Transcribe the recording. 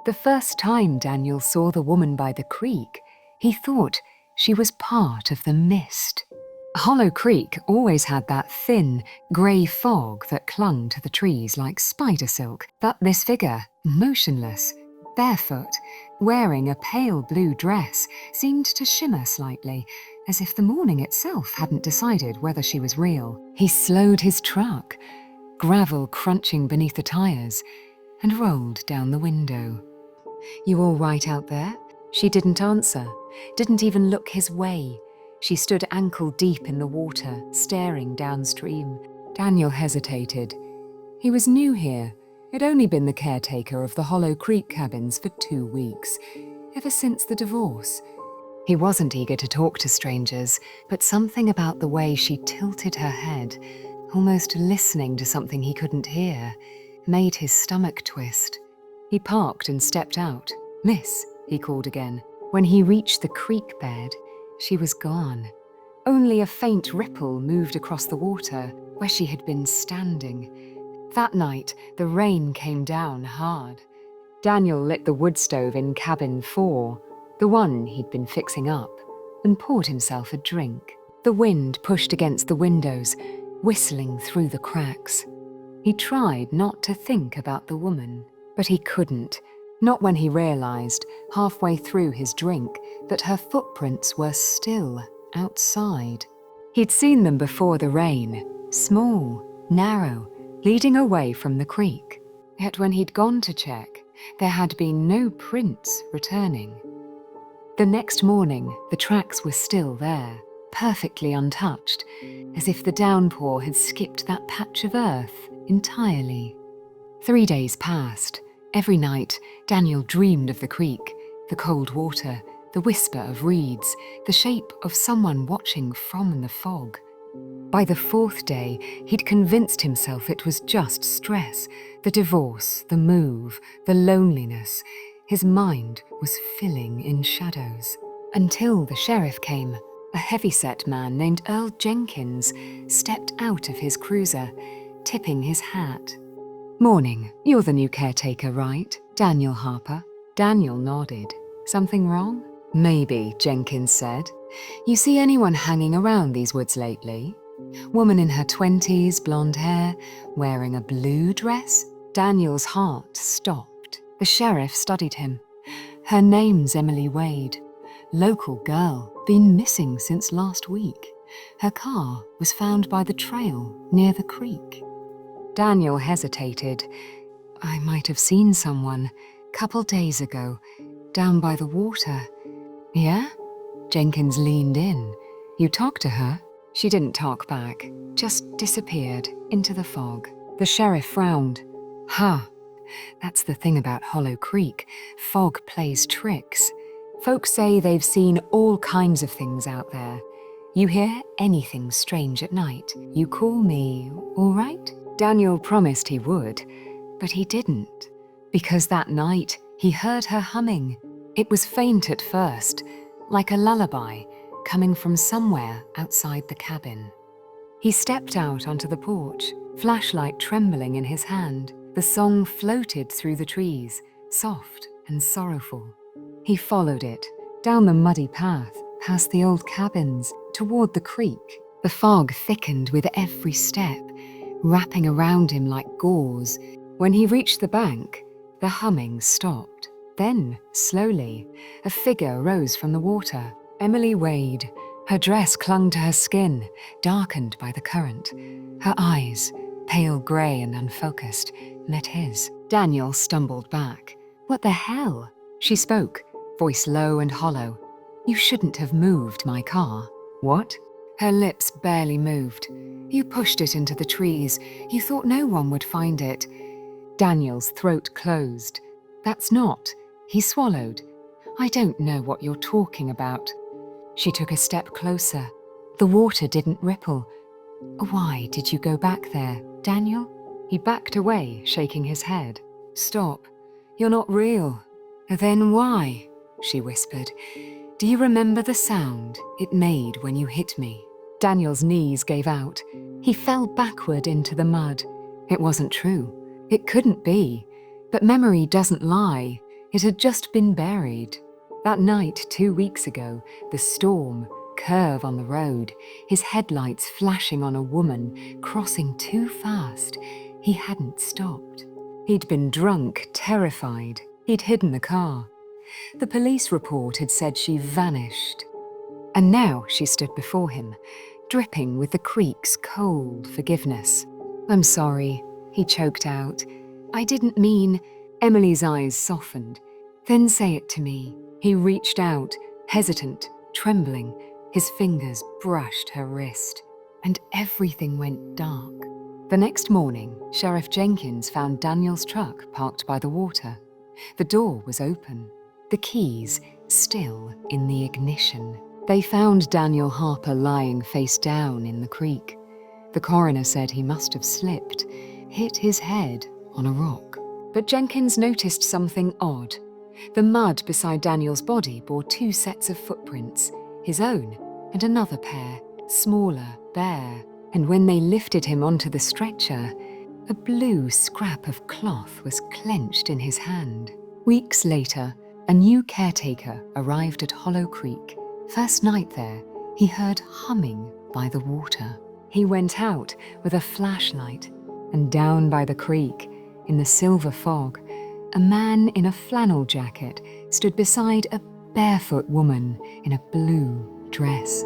The first time Daniel saw the woman by the creek, he thought she was part of the mist. Hollow Creek always had that thin, grey fog that clung to the trees like spider silk, but this figure, motionless, barefoot, wearing a pale blue dress, seemed to shimmer slightly, as if the morning itself hadn't decided whether she was real. He slowed his truck, gravel crunching beneath the tires, and rolled down the window. "You all right out there?" She didn't answer, didn't even look his way. She stood ankle deep in the water, staring downstream. Daniel hesitated. He was new here. He'd only been the caretaker of the Hollow Creek cabins for 2 weeks, ever since the divorce. He wasn't eager to talk to strangers, but something about the way she tilted her head, almost listening to something he couldn't hear, made his stomach twist. He parked and stepped out. "Miss," he called again. When he reached the creek bed, she was gone. Only a faint ripple moved across the water where she had been standing. That night, the rain came down hard. Daniel lit the wood stove in cabin 4, the one he'd been fixing up, and poured himself a drink. The wind pushed against the windows, whistling through the cracks. He tried not to think about the woman, but he couldn't. Not when he realized, halfway through his drink, that her footprints were still outside. He'd seen them before the rain, small, narrow, leading away from the creek. Yet when he'd gone to check, there had been no prints returning. The next morning, the tracks were still there, perfectly untouched, as if the downpour had skipped that patch of earth entirely. 3 days passed. Every night, Daniel dreamed of the creek, the cold water, the whisper of reeds, the shape of someone watching from the fog. By the 4th day, he'd convinced himself it was just stress, the divorce, the move, the loneliness. His mind was filling in shadows. Until the sheriff came. A heavy-set man named Earl Jenkins stepped out of his cruiser, tipping his hat. "Morning, you're the new caretaker, right? Daniel Harper." Daniel nodded. "Something wrong?" "Maybe," Jenkins said. "You see anyone hanging around these woods lately? Woman in her 20s, blonde hair, wearing a blue dress?" Daniel's heart stopped. The sheriff studied him. "Her name's Emily Wade. Local girl, been missing since last week. Her car was found by the trail near the creek." Daniel hesitated. "I might have seen someone, couple days ago, down by the water." "Yeah?" Jenkins leaned in. "You talked to her?" She didn't talk back, just disappeared into the fog. The sheriff frowned. That's the thing about Hollow Creek. Fog plays tricks. Folks say they've seen all kinds of things out there. You hear anything strange at night, you call me, all right?" Daniel promised he would, but he didn't, because that night he heard her humming. It was faint at first, like a lullaby coming from somewhere outside the cabin. He stepped out onto the porch, flashlight trembling in his hand. The song floated through the trees, soft and sorrowful. He followed it, down the muddy path, past the old cabins, toward the creek. The fog thickened with every step, wrapping around him like gauze. When he reached the bank, the humming stopped. Then, slowly, a figure rose from the water. Emily Wade. Her dress clung to her skin, darkened by the current. Her eyes, pale grey and unfocused, met his. Daniel stumbled back. "What the hell?" She spoke, voice low and hollow. "You shouldn't have moved my car." "What?" Her lips barely moved. "You pushed it into the trees. You thought no one would find it." Daniel's throat closed. "That's not." He swallowed. "I don't know what you're talking about." She took a step closer. The water didn't ripple. "Why did you go back there, Daniel?" He backed away, shaking his head. "Stop. You're not real." "Then why?" she whispered. "Do you remember the sound it made when you hit me?" Daniel's knees gave out. He fell backward into the mud. It wasn't true. It couldn't be. But memory doesn't lie. It had just been buried. That night 2 weeks ago, the storm, curve on the road, his headlights flashing on a woman, crossing too fast. He hadn't stopped. He'd been drunk, terrified. He'd hidden the car. The police report had said she vanished. And now she stood before him, dripping with the creek's cold forgiveness. "I'm sorry," he choked out. "I didn't mean—" Emily's eyes softened. "Then say it to me." He reached out, hesitant, trembling. His fingers brushed her wrist, and everything went dark. The next morning, Sheriff Jenkins found Daniel's truck parked by the water. The door was open, the keys still in the ignition. They found Daniel Harper lying face down in the creek. The coroner said he must have slipped, hit his head on a rock. But Jenkins noticed something odd. The mud beside Daniel's body bore 2 sets of footprints, his own and another pair, smaller, bare. And when they lifted him onto the stretcher, a blue scrap of cloth was clenched in his hand. Weeks later, a new caretaker arrived at Hollow Creek. First night there, he heard humming by the water. He went out with a flashlight, and down by the creek, in the silver fog, a man in a flannel jacket stood beside a barefoot woman in a blue dress.